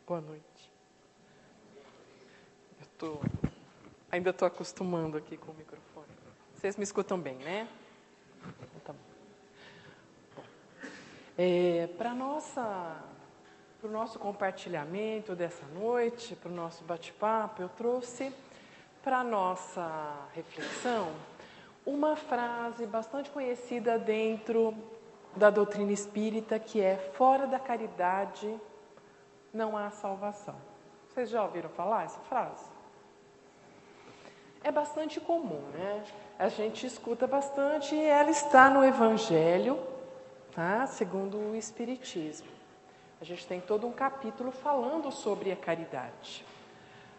Boa noite. Ainda estou acostumando aqui com o microfone. Vocês me escutam bem, né? Tá bom. Para o nosso compartilhamento dessa noite, para o nosso bate-papo, eu trouxe para a nossa reflexão uma frase bastante conhecida dentro da doutrina espírita, que é: fora da caridade não há salvação. Vocês já ouviram falar essa frase? É bastante comum, né? A gente escuta bastante e ela está no Evangelho, tá? Segundo o Espiritismo. A gente tem todo um capítulo falando sobre a caridade.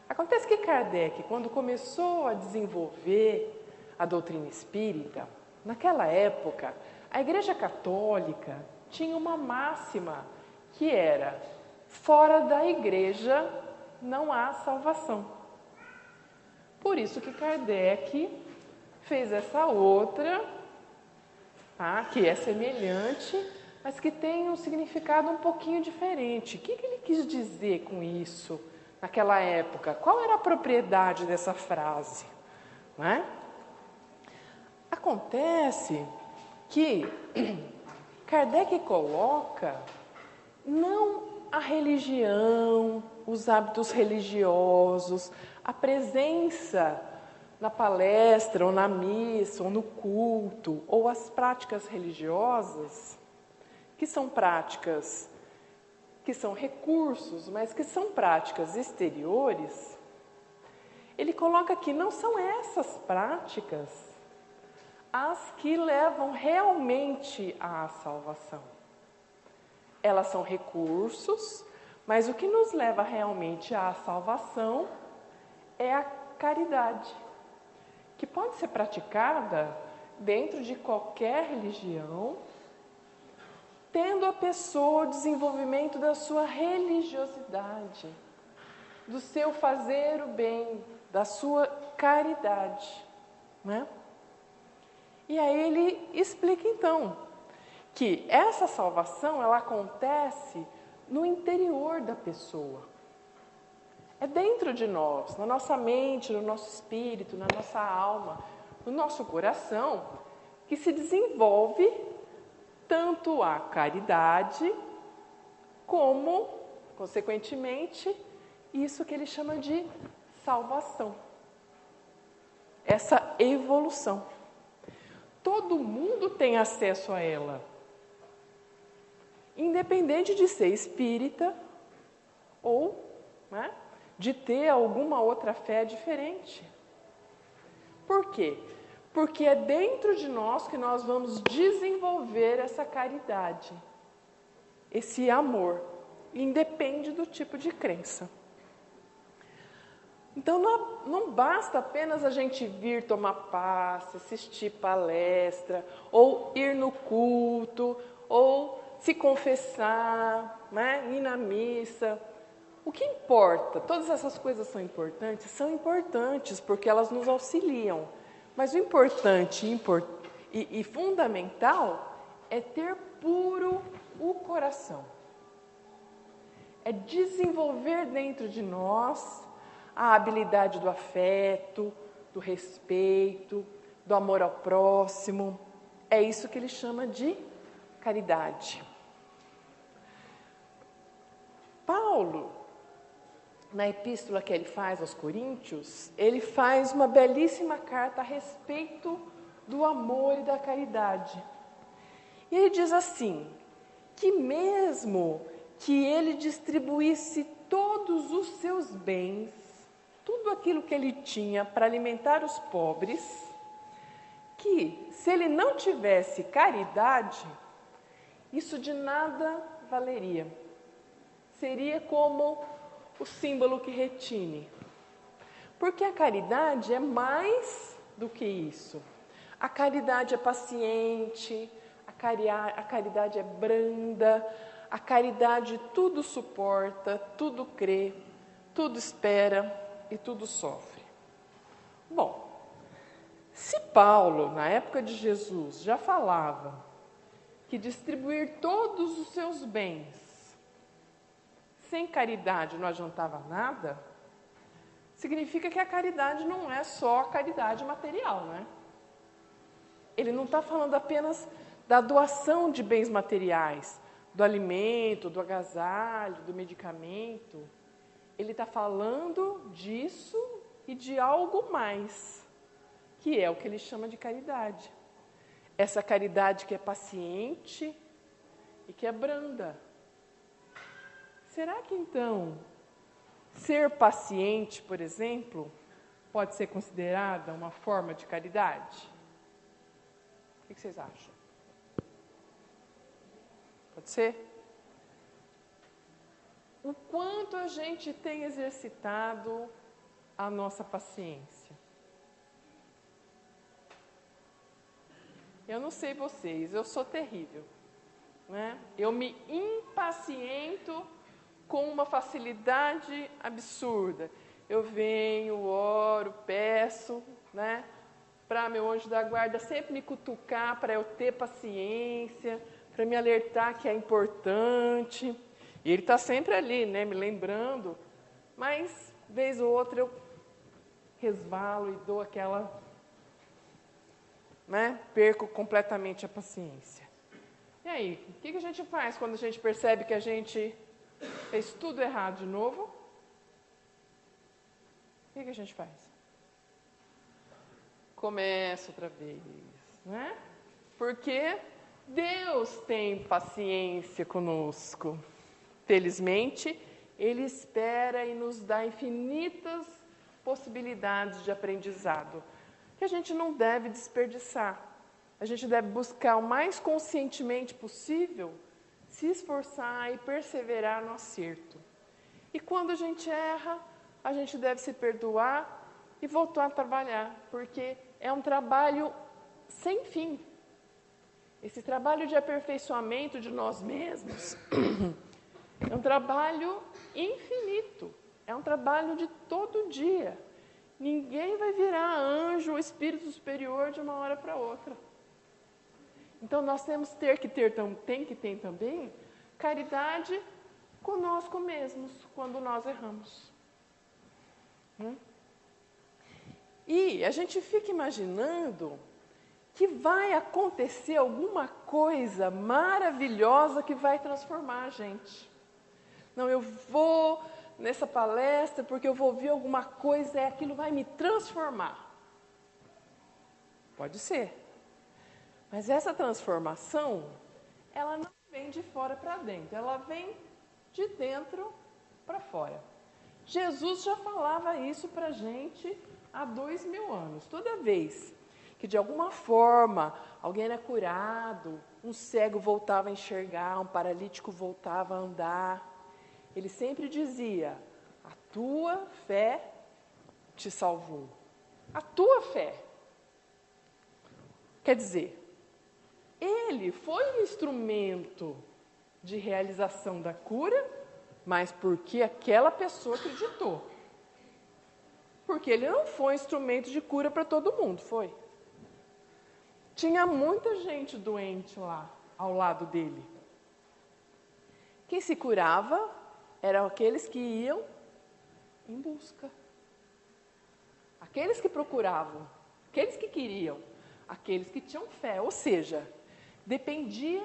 Acontece que Kardec, quando começou a desenvolver a doutrina espírita, naquela época, a Igreja Católica tinha uma máxima que era: fora da Igreja não há salvação. Por isso que Kardec fez essa outra, tá, que é semelhante, mas que tem um significado um pouquinho diferente. O que ele quis dizer com isso naquela época? Qual era a propriedade dessa frase? Não é? Acontece que Kardec coloca não a religião, os hábitos religiosos, a presença na palestra, ou na missa, ou no culto, ou as práticas religiosas, que são práticas, que são recursos, mas que são práticas exteriores. Ele coloca que não são essas práticas as que levam realmente à salvação. Elas são recursos, mas o que nos leva realmente à salvação é a caridade, que pode ser praticada dentro de qualquer religião, tendo a pessoa o desenvolvimento da sua religiosidade, do seu fazer o bem, da sua caridade, né? E aí ele explica então que essa salvação, ela acontece no interior da pessoa. É dentro de nós, na nossa mente, no nosso espírito, na nossa alma, no nosso coração, que se desenvolve tanto a caridade como, consequentemente, isso que ele chama de salvação. Essa evolução. Todo mundo tem acesso a ela, independente de ser espírita ou, né, de ter alguma outra fé diferente. Por quê? Porque é dentro de nós que nós vamos desenvolver essa caridade, esse amor, independe do tipo de crença. Então, não basta apenas a gente vir tomar passe, assistir palestra, ou ir no culto, ou se confessar, né, ir na missa. O que importa? Todas essas coisas são importantes porque elas nos auxiliam. Mas o importante e fundamental é ter puro o coração. É desenvolver dentro de nós a habilidade do afeto, do respeito, do amor ao próximo. É isso que ele chama de caridade. Paulo, na epístola que ele faz aos Coríntios, ele faz uma belíssima carta a respeito do amor e da caridade. E ele diz assim, que mesmo que ele distribuísse todos os seus bens, tudo aquilo que ele tinha para alimentar os pobres, que se ele não tivesse caridade, isso de nada valeria. Seria como o símbolo que retine. Porque a caridade é mais do que isso. A caridade é paciente, a caridade é branda, a caridade tudo suporta, tudo crê, tudo espera e tudo sofre. Bom, se Paulo, na época de Jesus, já falava que distribuir todos os seus bens sem caridade não adiantava nada, significa que a caridade não é só a caridade material, né? Ele não está falando apenas da doação de bens materiais, do alimento, do agasalho, do medicamento. Ele está falando disso e de algo mais, que é o que ele chama de caridade. Essa caridade que é paciente e que é branda. Será que então ser paciente, por exemplo, pode ser considerada uma forma de caridade? O que vocês acham? Pode ser? O quanto a gente tem exercitado a nossa paciência? Eu não sei vocês, eu sou terrível, né? Eu me impaciento com uma facilidade absurda. Eu venho, oro, peço, né, para meu anjo da guarda sempre me cutucar, para eu ter paciência, para me alertar que é importante. E ele está sempre ali, né, me lembrando, mas, vez ou outra, eu resvalo e dou aquela, né, perco completamente a paciência. E aí, o que a gente faz quando a gente percebe que a gente fez tudo errado de novo? O que a gente faz? Começa outra vez, né? Porque Deus tem paciência conosco. Felizmente, Ele espera e nos dá infinitas possibilidades de aprendizado, que a gente não deve desperdiçar. A gente deve buscar o mais conscientemente possível, se esforçar e perseverar no acerto. E quando a gente erra, a gente deve se perdoar e voltar a trabalhar, porque é um trabalho sem fim. Esse trabalho de aperfeiçoamento de nós mesmos é um trabalho infinito, é um trabalho de todo dia. Ninguém vai virar anjo ou espírito superior de uma hora para outra. Então, nós temos que ter também caridade conosco mesmos, quando nós erramos. E a gente fica imaginando que vai acontecer alguma coisa maravilhosa que vai transformar a gente. Não, eu vou nessa palestra porque eu vou ouvir alguma coisa e aquilo vai me transformar. Pode ser. Mas essa transformação, ela não vem de fora para dentro, ela vem de dentro para fora. Jesus já falava isso para a gente há 2000 anos. Toda vez que de alguma forma alguém era curado, um cego voltava a enxergar, um paralítico voltava a andar, ele sempre dizia: a tua fé te salvou. A tua fé. Quer dizer, ele foi um instrumento de realização da cura, mas porque aquela pessoa acreditou. Porque ele não foi instrumento de cura para todo mundo, foi? Tinha muita gente doente lá, ao lado dele. Quem se curava eram aqueles que iam em busca. Aqueles que procuravam, aqueles que queriam, aqueles que tinham fé. Ou seja, dependia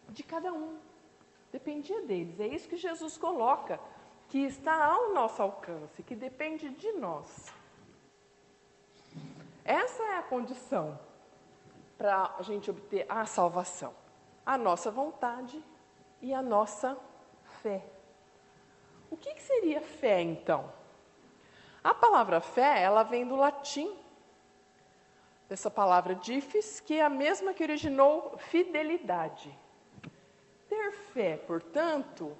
de cada um, dependia deles. É isso que Jesus coloca, que está ao nosso alcance, que depende de nós. Essa é a condição para a gente obter a salvação. A nossa vontade e a nossa fé. O que seria fé, então? A palavra fé, ela vem do latim, dessa palavra difes, que é a mesma que originou fidelidade. Ter fé, portanto,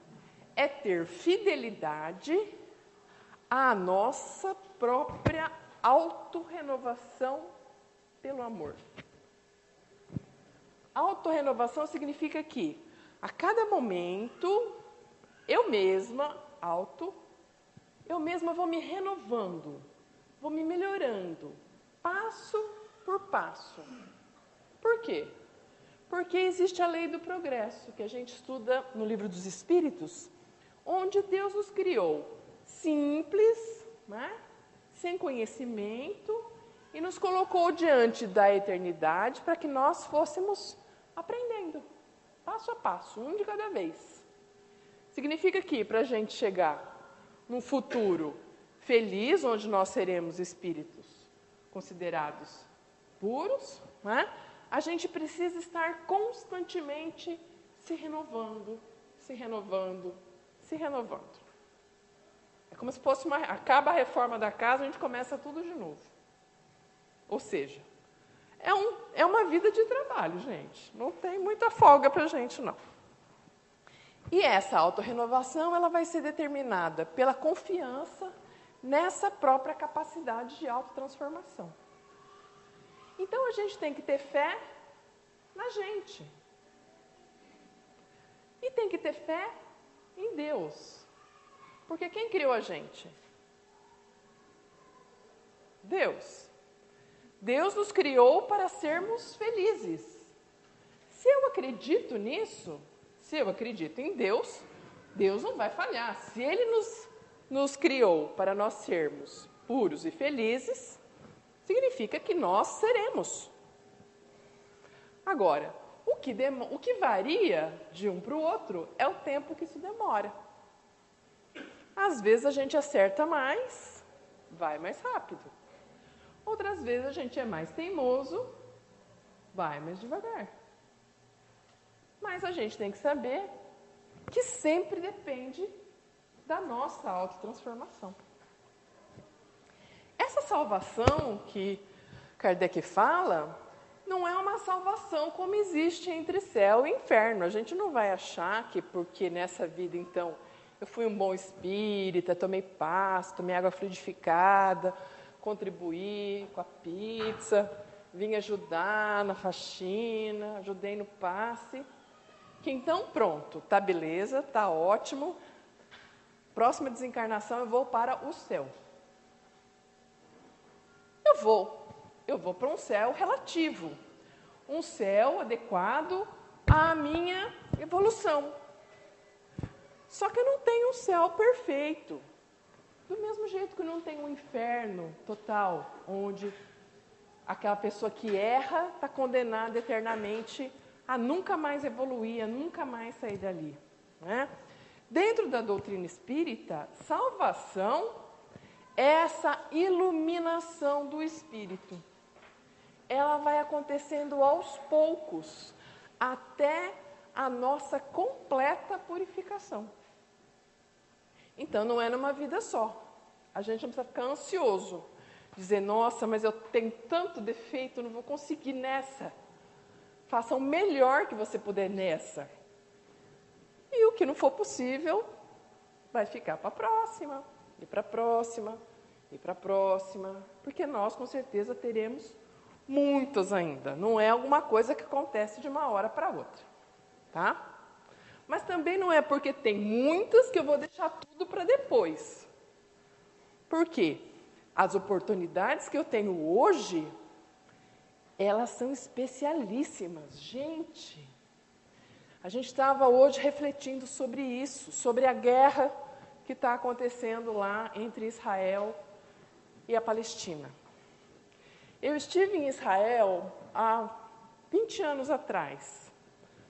é ter fidelidade à nossa própria autorrenovação pelo amor. Autorrenovação significa que, a cada momento, eu mesma vou me renovando, vou me melhorando, passo por passo. Por quê? Porque existe a lei do progresso, que a gente estuda no Livro dos Espíritos, onde Deus nos criou simples, né? Sem conhecimento, e nos colocou diante da eternidade para que nós fôssemos aprendendo, passo a passo, um de cada vez. Significa que para a gente chegar num futuro feliz, onde nós seremos espíritos considerados puros, né? A gente precisa estar constantemente se renovando, se renovando, se renovando. É como se fosse acaba a reforma da casa, a gente começa tudo de novo. Ou seja, é uma vida de trabalho, gente. Não tem muita folga para a gente, não. E essa autorrenovação, ela vai ser determinada pela confiança nessa própria capacidade de autotransformação. Então, a gente tem que ter fé na gente. E tem que ter fé em Deus. Porque quem criou a gente? Deus. Deus nos criou para sermos felizes. Se eu acredito nisso, se eu acredito em Deus, Deus não vai falhar. Se Ele nos criou para nós sermos puros e felizes, significa que nós seremos. Agora, o que varia de um para o outro é o tempo que isso demora. Às vezes a gente acerta mais, vai mais rápido. Outras vezes a gente é mais teimoso, vai mais devagar. Mas a gente tem que saber que sempre depende da nossa autotransformação. Essa salvação que Kardec fala, não é uma salvação como existe entre céu e inferno. A gente não vai achar que porque nessa vida, então, eu fui um bom espírita, tomei pasto, tomei água fluidificada, contribuí com a pizza, vim ajudar na faxina, ajudei no passe, que então pronto, tá beleza, tá ótimo, próxima desencarnação eu vou para o céu. Eu vou para um céu relativo, um céu adequado à minha evolução. Só que eu não tenho um céu perfeito. Do mesmo jeito que não tem um inferno total, onde aquela pessoa que erra está condenada eternamente a nunca mais evoluir, a nunca mais sair dali. Né? Dentro da doutrina espírita, salvação é essa iluminação do espírito. Ela vai acontecendo aos poucos, até a nossa completa purificação. Então, não é numa vida só. A gente não precisa ficar ansioso, dizer, nossa, mas eu tenho tanto defeito, não vou conseguir nessa. Faça o melhor que você puder nessa. E o que não for possível, vai ficar para a próxima, e para a próxima, e para a próxima, porque nós, com certeza, teremos muitas ainda. Não é alguma coisa que acontece de uma hora para outra, tá? Mas também não é porque tem muitas que eu vou deixar tudo para depois. Por quê? As oportunidades que eu tenho hoje, elas são especialíssimas. Gente, a gente estava hoje refletindo sobre isso, sobre a guerra que está acontecendo lá entre Israel e a Palestina. Eu estive em Israel há 20 anos atrás,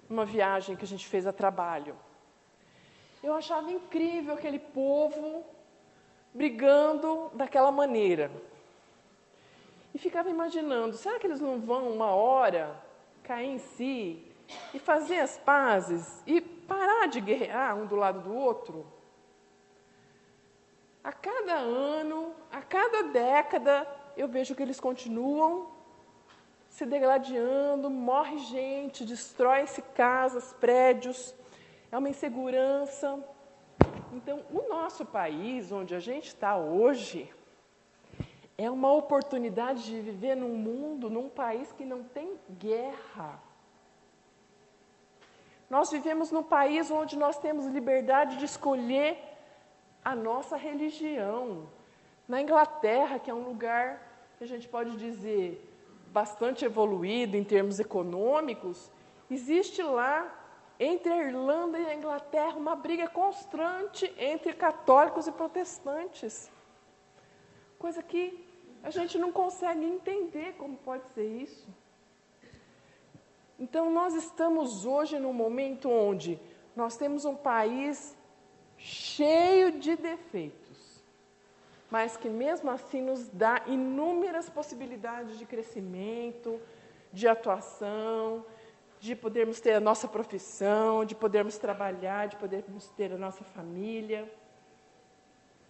numa viagem que a gente fez a trabalho. Eu achava incrível aquele povo brigando daquela maneira. E ficava imaginando, será que eles não vão uma hora cair em si e fazer as pazes e parar de guerrear um do lado do outro? A cada ano, a cada década, eu vejo que eles continuam se degladiando, morre gente, destrói-se casas, prédios, é uma insegurança. Então, o nosso país, onde a gente está hoje, é uma oportunidade de viver num mundo, num país que não tem guerra. Nós vivemos num país onde nós temos liberdade de escolher a nossa religião. Na Inglaterra, que é um lugar que a gente pode dizer bastante evoluído em termos econômicos, existe lá entre a Irlanda e a Inglaterra, uma briga constante entre católicos e protestantes. Coisa que a gente não consegue entender como pode ser isso. Então, nós estamos hoje num momento onde nós temos um país cheio de defeitos, mas que mesmo assim nos dá inúmeras possibilidades de crescimento, de atuação, de podermos ter a nossa profissão, de podermos trabalhar, de podermos ter a nossa família.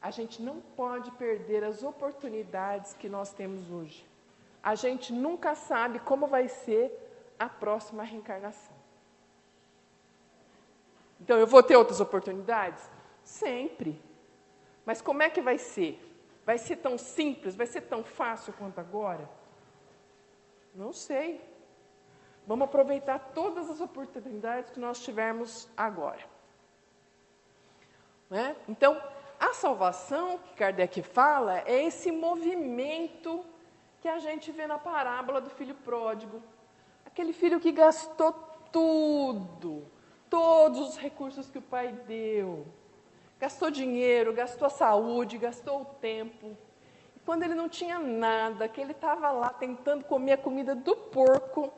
A gente não pode perder as oportunidades que nós temos hoje. A gente nunca sabe como vai ser a próxima reencarnação. Então, eu vou ter outras oportunidades? Sempre. Mas como é que vai ser? Vai ser tão simples? Vai ser tão fácil quanto agora? Não sei. Vamos aproveitar todas as oportunidades que nós tivermos agora. Né? Então, a salvação que Kardec fala é esse movimento que a gente vê na parábola do filho pródigo. Aquele filho que gastou tudo, todos os recursos que o pai deu. Gastou dinheiro, gastou a saúde, gastou o tempo. E quando ele não tinha nada, que ele estava lá tentando comer a comida do porco,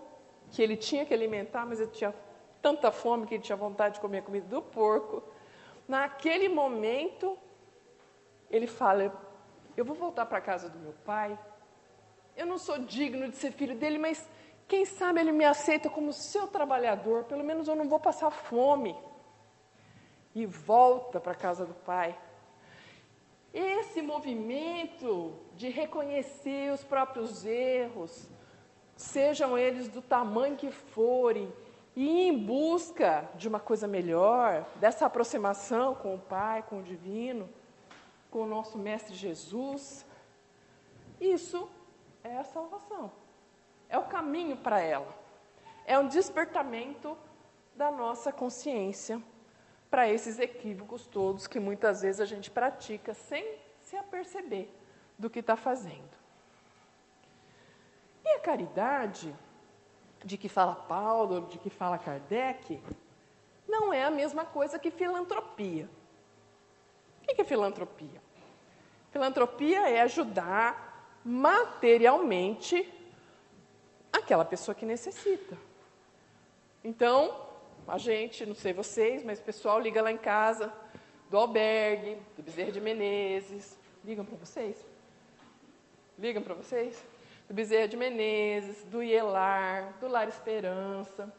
que ele tinha que alimentar, mas ele tinha tanta fome que ele tinha vontade de comer a comida do porco. Naquele momento, ele fala, eu vou voltar para a casa do meu pai, eu não sou digno de ser filho dele, mas quem sabe ele me aceita como seu trabalhador, pelo menos eu não vou passar fome. E volta para a casa do pai. Esse movimento de reconhecer os próprios erros, sejam eles do tamanho que forem, e ir em busca de uma coisa melhor, dessa aproximação com o Pai, com o Divino, com o nosso Mestre Jesus, isso é a salvação. É o caminho para ela. É um despertamento da nossa consciência para esses equívocos todos que muitas vezes a gente pratica sem se aperceber do que está fazendo. E a caridade, de que fala Paulo, de que fala Kardec, não é a mesma coisa que filantropia. O que é filantropia? Filantropia é ajudar materialmente aquela pessoa que necessita. Então, a gente, não sei vocês, mas o pessoal liga lá em casa, do albergue, do Bezerra de Menezes. Ligam para vocês? Ligam para vocês? Do Bezerra de Menezes, do Ielar, do Lar Esperança.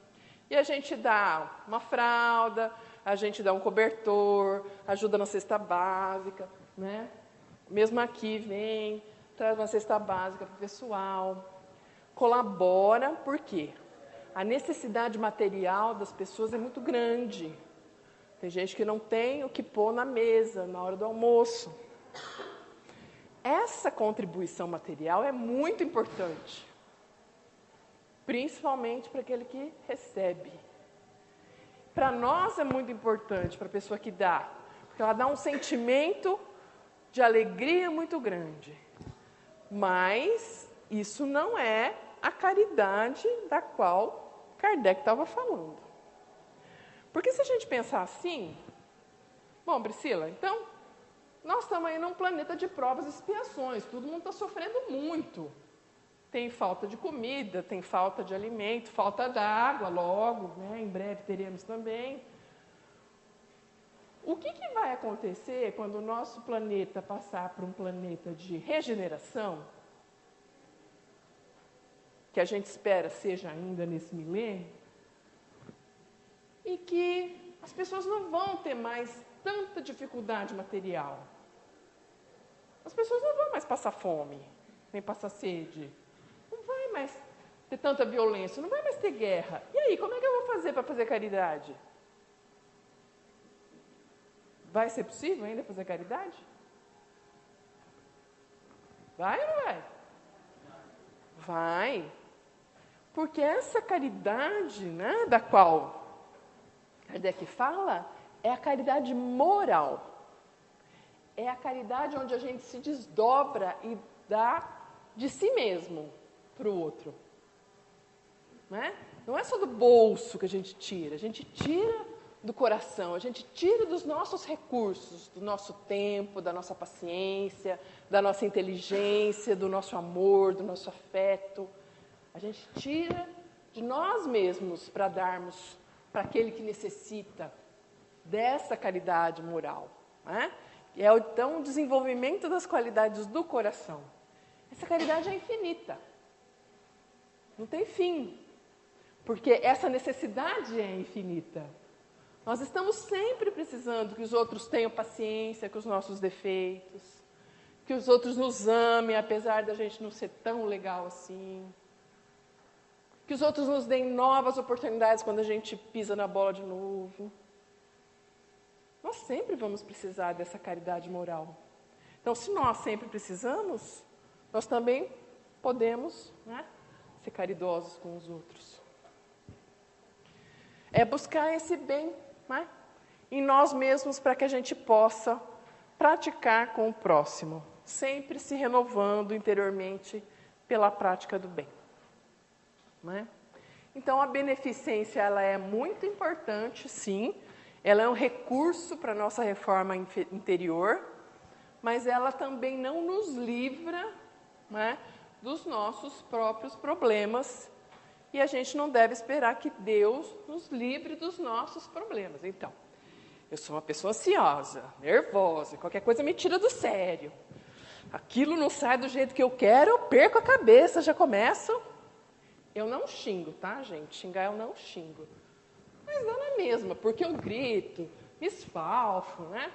E a gente dá uma fralda, a gente dá um cobertor, ajuda na cesta básica, né? Mesmo aqui vem, traz uma cesta básica para o pessoal. Colabora, por quê? A necessidade material das pessoas é muito grande. Tem gente que não tem o que pôr na mesa na hora do almoço. Essa contribuição material é muito importante, principalmente para aquele que recebe. Para nós é muito importante, para a pessoa que dá, porque ela dá um sentimento de alegria muito grande. Mas isso não é a caridade da qual Kardec estava falando. Porque se a gente pensar assim, bom, Priscila, então, nós estamos aí num planeta de provas e expiações, todo mundo está sofrendo muito. Tem falta de comida, tem falta de alimento, falta d'água logo, né? Em breve teremos também. O que vai acontecer quando o nosso planeta passar para um planeta de regeneração, que a gente espera seja ainda nesse milênio, e que as pessoas não vão ter mais tanta dificuldade material. As pessoas não vão mais passar fome, nem passar sede. Não vai mais ter tanta violência, não vai mais ter guerra. E aí, como é que eu vou fazer para fazer caridade? Vai ser possível ainda fazer caridade? Vai ou não vai? Vai. Porque essa caridade, né, da qual Kardec fala, é a caridade moral. É a caridade onde a gente se desdobra e dá de si mesmo para o outro. Né? Não é só do bolso que a gente tira do coração, a gente tira dos nossos recursos, do nosso tempo, da nossa paciência, da nossa inteligência, do nosso amor, do nosso afeto. A gente tira de nós mesmos para darmos para aquele que necessita dessa caridade moral, né? E é então o desenvolvimento das qualidades do coração. Essa caridade é infinita, não tem fim, porque essa necessidade é infinita. Nós estamos sempre precisando que os outros tenham paciência com os nossos defeitos, que os outros nos amem, apesar da gente não ser tão legal assim, que os outros nos deem novas oportunidades quando a gente pisa na bola de novo. Nós sempre vamos precisar dessa caridade moral. Então, se nós sempre precisamos, nós também podemos, né, ser caridosos com os outros. É buscar esse bem, né, em nós mesmos para que a gente possa praticar com o próximo, sempre se renovando interiormente pela prática do bem. Né? Então, a beneficência ela é muito importante, sim. Ela é um recurso para a nossa reforma interior, mas ela também não nos livra, né, dos nossos próprios problemas. E a gente não deve esperar que Deus nos livre dos nossos problemas. Então, eu sou uma pessoa ansiosa, nervosa, qualquer coisa me tira do sério. Aquilo não sai do jeito que eu quero, eu perco a cabeça, já começo. Eu não xingo, tá, gente? Xingar eu não xingo. Mas dá na mesma, porque eu grito, me esfalfo, né?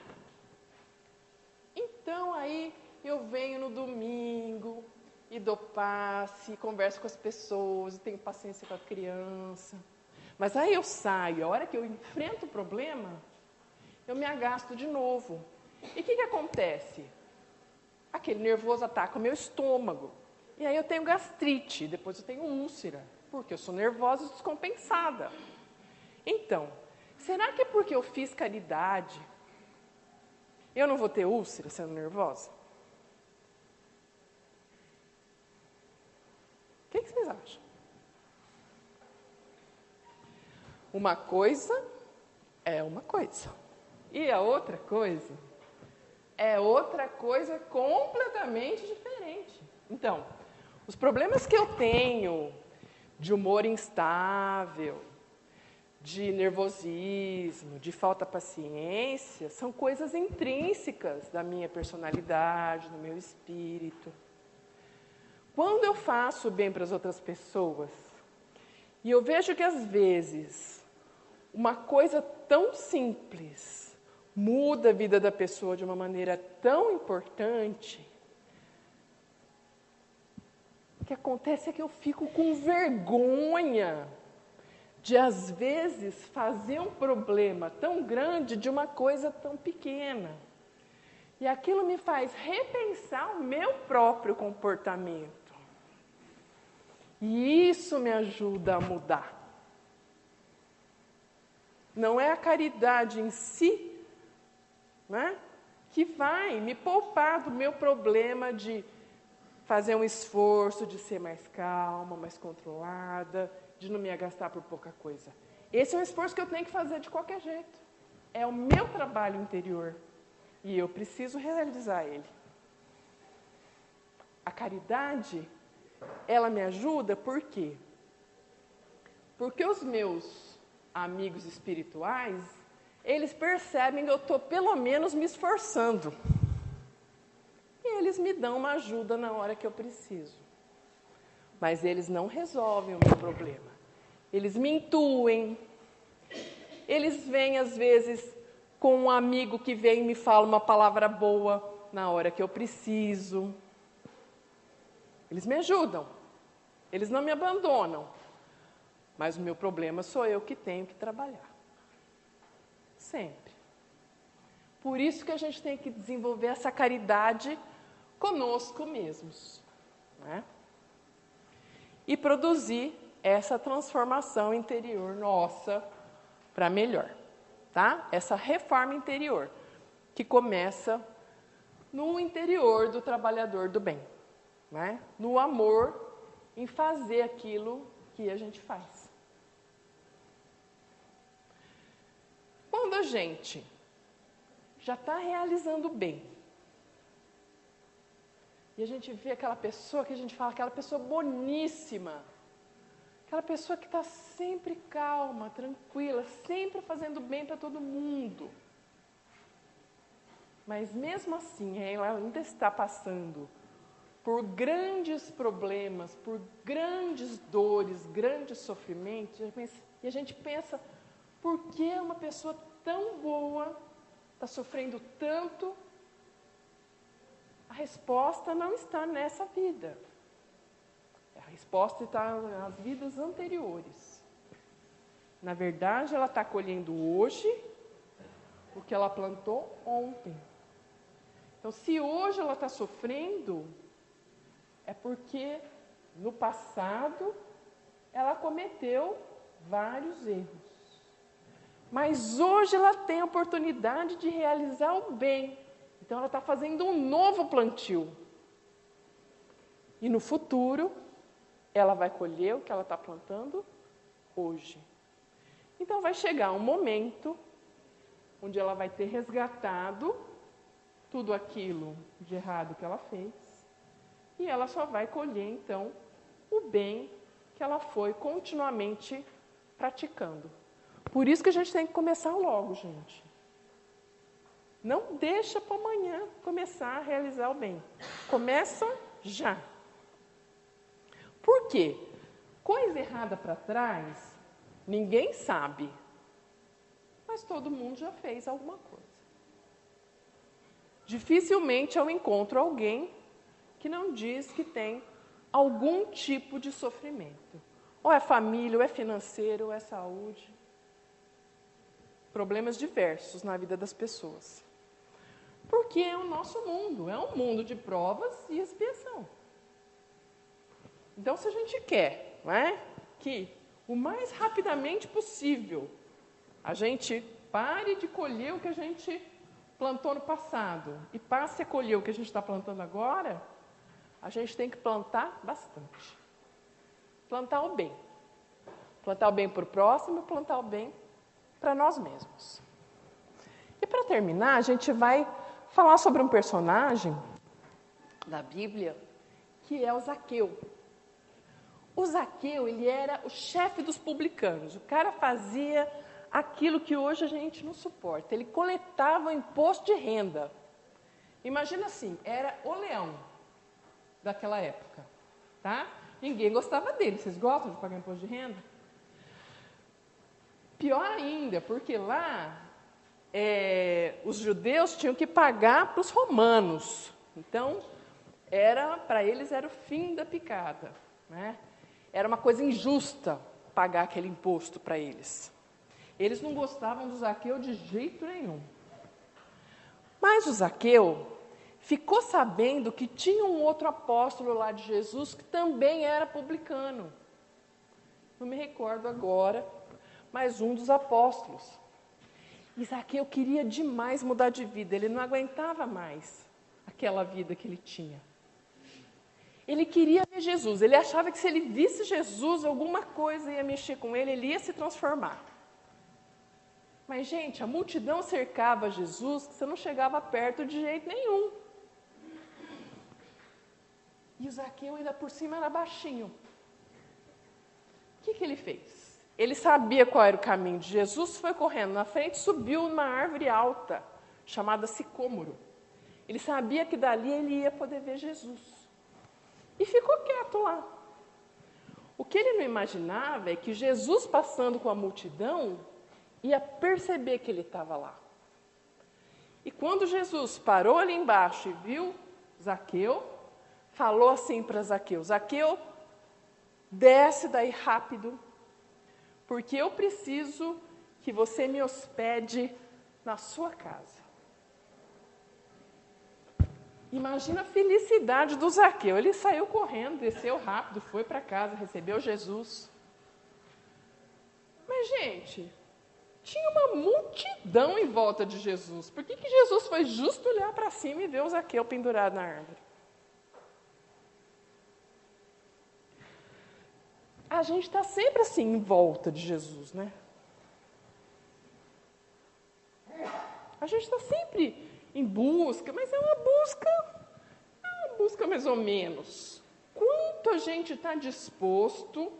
Então, aí, eu venho no domingo e dou passe, converso com as pessoas, e tenho paciência com a criança. Mas aí eu saio, a hora que eu enfrento o problema, eu me agasto de novo. E o que acontece? Aquele nervoso ataca o meu estômago. E aí eu tenho gastrite, depois eu tenho úlcera, porque eu sou nervosa e descompensada. Então, será que é porque eu fiz caridade, eu não vou ter úlcera sendo nervosa? O que vocês acham? Uma coisa é uma coisa. E a outra coisa é outra coisa completamente diferente. Então, os problemas que eu tenho de humor instável, de nervosismo, de falta de paciência, são coisas intrínsecas da minha personalidade, do meu espírito. Quando eu faço bem para as outras pessoas, e eu vejo que às vezes uma coisa tão simples muda a vida da pessoa de uma maneira tão importante, o que acontece é que eu fico com vergonha de, às vezes, fazer um problema tão grande de uma coisa tão pequena. E aquilo me faz repensar o meu próprio comportamento. E isso me ajuda a mudar. Não é a caridade em si, né, que vai me poupar do meu problema de fazer um esforço, de ser mais calma, mais controlada, de não me agastar por pouca coisa. Esse é um esforço que eu tenho que fazer de qualquer jeito. É o meu trabalho interior. E eu preciso realizar ele. A caridade, ela me ajuda por quê? Porque os meus amigos espirituais, eles percebem que eu estou pelo menos me esforçando. E eles me dão uma ajuda na hora que eu preciso. Mas eles não resolvem o meu problema. Eles me intuem. Eles vêm, às vezes, com um amigo que vem e me fala uma palavra boa na hora que eu preciso. Eles me ajudam. Eles não me abandonam. Mas o meu problema sou eu que tenho que trabalhar. Sempre. Por isso que a gente tem que desenvolver essa caridade conosco mesmos, né? E produzir essa transformação interior nossa para melhor, tá? Essa reforma interior, que começa no interior do trabalhador do bem, né? No amor em fazer aquilo que a gente faz. gente já está realizando o bem, e a gente vê aquela pessoa que a gente fala, aquela pessoa boníssima, aquela pessoa que está sempre calma, tranquila, sempre fazendo bem para todo mundo. Mas mesmo assim, ela ainda está passando por grandes problemas, por grandes dores, grandes sofrimentos. E a gente pensa, por que uma pessoa tão boa está sofrendo tanto? A resposta não está nessa vida. A resposta está nas vidas anteriores. Na verdade, ela está colhendo hoje o que ela plantou ontem. Então, se hoje ela está sofrendo, é porque no passado ela cometeu vários erros. Mas hoje ela tem a oportunidade de realizar o bem. Então, ela está fazendo um novo plantio. E no futuro, ela vai colher o que ela está plantando hoje. Então, vai chegar um momento onde ela vai ter resgatado tudo aquilo de errado que ela fez. E ela só vai colher, então, o bem que ela foi continuamente praticando. Por isso que a gente tem que começar logo, gente. Não deixa para amanhã começar a realizar o bem. Começa já. Por quê? Coisa errada para trás, ninguém sabe. Mas todo mundo já fez alguma coisa. Dificilmente eu encontro alguém que não diz que tem algum tipo de sofrimento. Ou é família, ou é financeiro, ou é saúde. Problemas diversos na vida das pessoas. Porque é o nosso mundo, é um mundo de provas e expiação. Então, se a gente quer, não é, que o mais rapidamente possível a gente pare de colher o que a gente plantou no passado e passe a colher o que a gente está plantando agora, a gente tem que plantar bastante. Plantar o bem. Plantar o bem para o próximo e plantar o bem para nós mesmos. E para terminar, a gente vai falar sobre um personagem da Bíblia que é o Zaqueu. O Zaqueu, ele era o chefe dos publicanos. O cara fazia aquilo que hoje a gente não suporta. Ele coletava o imposto de renda. Imagina assim, era o leão daquela época, tá? Ninguém gostava dele. Vocês gostam de pagar imposto de renda? Pior ainda, porque lá os judeus tinham que pagar para os romanos. Então, para eles era o fim da picada, né? Era uma coisa injusta pagar aquele imposto para eles. Eles não gostavam do Zaqueu de jeito nenhum. Mas o Zaqueu ficou sabendo que tinha um outro apóstolo lá de Jesus que também era publicano. Não me recordo agora, mas um dos apóstolos. E Zaqueu queria demais mudar de vida, ele não aguentava mais aquela vida que ele tinha. Ele queria ver Jesus, ele achava que se ele visse Jesus, alguma coisa ia mexer com ele, ele ia se transformar. Mas, gente, a multidão cercava Jesus, que você não chegava perto de jeito nenhum. E o Zaqueu ainda por cima era baixinho. O que ele fez? Ele sabia qual era o caminho de Jesus, foi correndo na frente, subiu numa árvore alta, chamada sicômoro. Ele sabia que dali ele ia poder ver Jesus. E ficou quieto lá. O que ele não imaginava é que Jesus, passando com a multidão, ia perceber que ele estava lá. E quando Jesus parou ali embaixo e viu Zaqueu, falou assim para Zaqueu: Zaqueu, desce daí rápido, porque eu preciso que você me hospede na sua casa. Imagina a felicidade do Zaqueu. Ele saiu correndo, desceu rápido, foi para casa, recebeu Jesus. Mas, gente, tinha uma multidão em volta de Jesus. Por que Jesus foi justo olhar para cima e ver o Zaqueu pendurado na árvore? A gente está sempre assim, em volta de Jesus, né? A gente está sempre em busca, mas é uma busca mais ou menos. Quanto a gente está disposto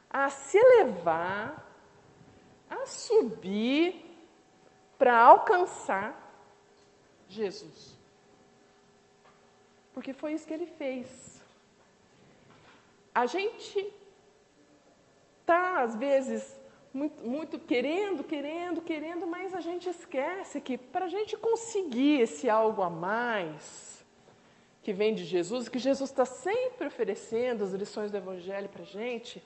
a se elevar, a subir para alcançar Jesus? Porque foi isso que ele fez. A gente está, às vezes, muito querendo, mas a gente esquece que para a gente conseguir esse algo a mais que vem de Jesus, que Jesus está sempre oferecendo as lições do Evangelho para a gente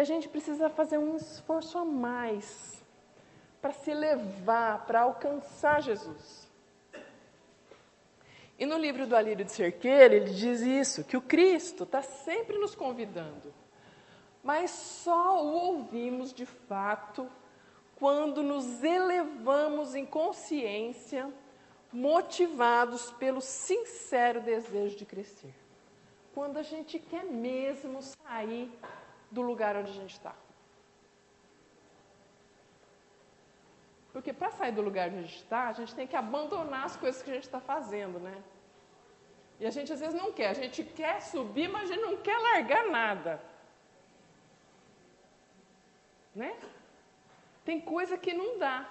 gente precisa fazer um esforço a mais para se elevar, para alcançar Jesus. E no livro do Alírio de Cerqueira, ele diz isso, que o Cristo está sempre nos convidando, mas só o ouvimos de fato quando nos elevamos em consciência, motivados pelo sincero desejo de crescer. Quando a gente quer mesmo sair do lugar onde a gente está. Porque para sair do lugar onde a gente está, a gente tem que abandonar as coisas que a gente está fazendo, né? E a gente às vezes não quer. A gente quer subir, mas a gente não quer largar nada. Né? Tem coisa que não dá.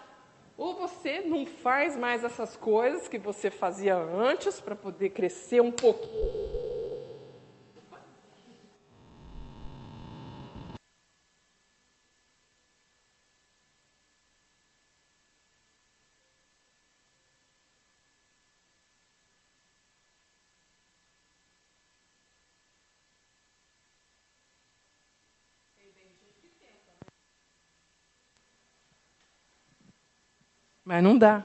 Ou você não faz mais essas coisas que você fazia antes para poder crescer um pouquinho. Mas não dá.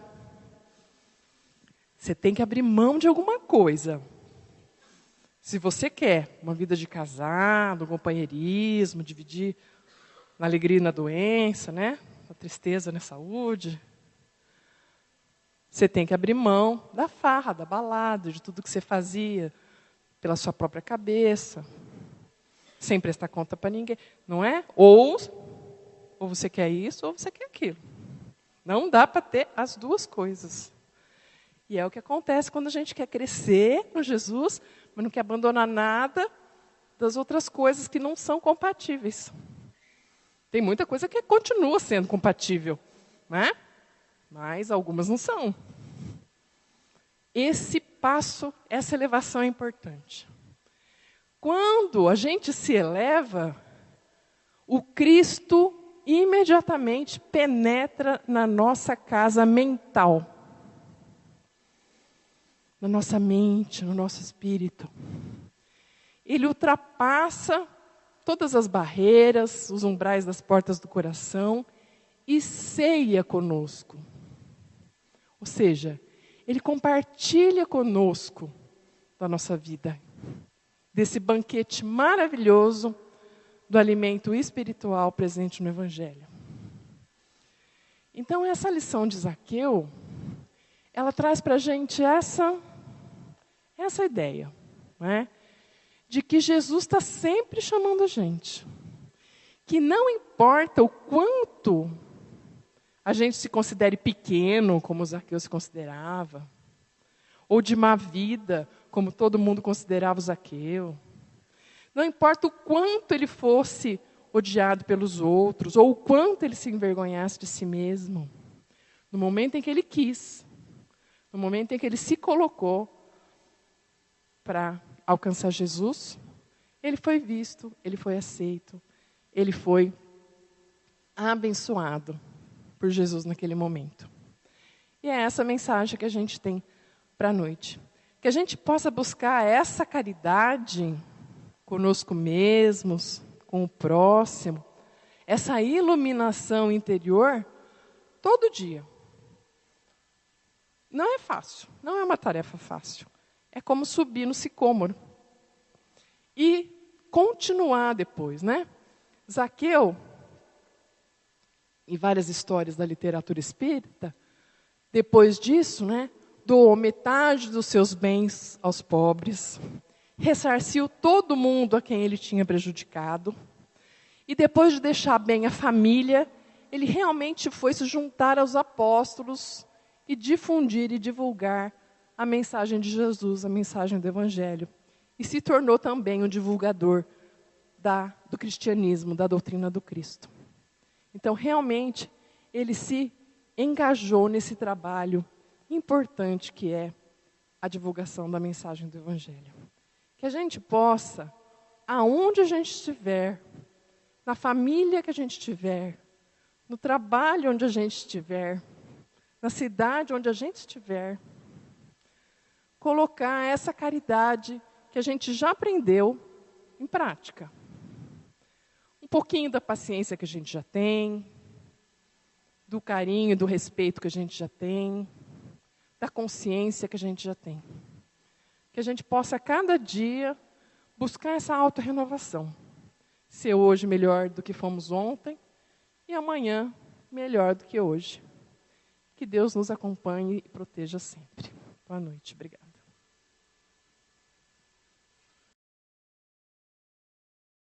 Você tem que abrir mão de alguma coisa. Se você quer uma vida de casado, um companheirismo, dividir na alegria e na doença, né? Na tristeza, na saúde. Você tem que abrir mão da farra, da balada, de tudo que você fazia pela sua própria cabeça, sem prestar conta para ninguém, não é? Ou você quer isso, ou você quer aquilo. Não dá para ter as duas coisas. E é o que acontece quando a gente quer crescer com Jesus, mas não quer abandonar nada das outras coisas que não são compatíveis. Tem muita coisa que continua sendo compatível, né? Mas algumas não são. Esse passo, essa elevação é importante. Quando a gente se eleva, o Cristo imediatamente penetra na nossa casa mental, na nossa mente, no nosso espírito. Ele ultrapassa todas as barreiras, os umbrais das portas do coração e ceia conosco. Ou seja, ele compartilha conosco da nossa vida, desse banquete maravilhoso do alimento espiritual presente no Evangelho. Então, essa lição de Zaqueu, ela traz para a gente essa ideia, né? De que Jesus está sempre chamando a gente. Que não importa o quanto a gente se considere pequeno, como Zaqueu se considerava, ou de má vida, como todo mundo considerava o Zaqueu. Não importa o quanto ele fosse odiado pelos outros, ou o quanto ele se envergonhasse de si mesmo. No momento em que ele quis, no momento em que ele se colocou para alcançar Jesus, ele foi visto, ele foi aceito, ele foi abençoado por Jesus naquele momento. E é essa mensagem que a gente tem para a noite. Que a gente possa buscar essa caridade conosco mesmos, com o próximo, essa iluminação interior, todo dia. Não é fácil, não é uma tarefa fácil. É como subir no sicômoro. E continuar depois, né? Zaqueu, e várias histórias da literatura espírita, depois disso, né, doou metade dos seus bens aos pobres, ressarciu todo mundo a quem ele tinha prejudicado, e depois de deixar bem a família, ele realmente foi se juntar aos apóstolos e difundir e divulgar a mensagem de Jesus, a mensagem do Evangelho. E se tornou também um divulgador do cristianismo, da doutrina do Cristo. Então, realmente, ele se engajou nesse trabalho importante que é a divulgação da mensagem do Evangelho. Que a gente possa, aonde a gente estiver, na família que a gente estiver, no trabalho onde a gente estiver, na cidade onde a gente estiver, colocar essa caridade que a gente já aprendeu em prática. Um pouquinho da paciência que a gente já tem, do carinho, do respeito que a gente já tem, da consciência que a gente já tem. Que a gente possa, a cada dia, buscar essa autorrenovação. Ser hoje melhor do que fomos ontem e amanhã melhor do que hoje. Que Deus nos acompanhe e proteja sempre. Boa noite, obrigada.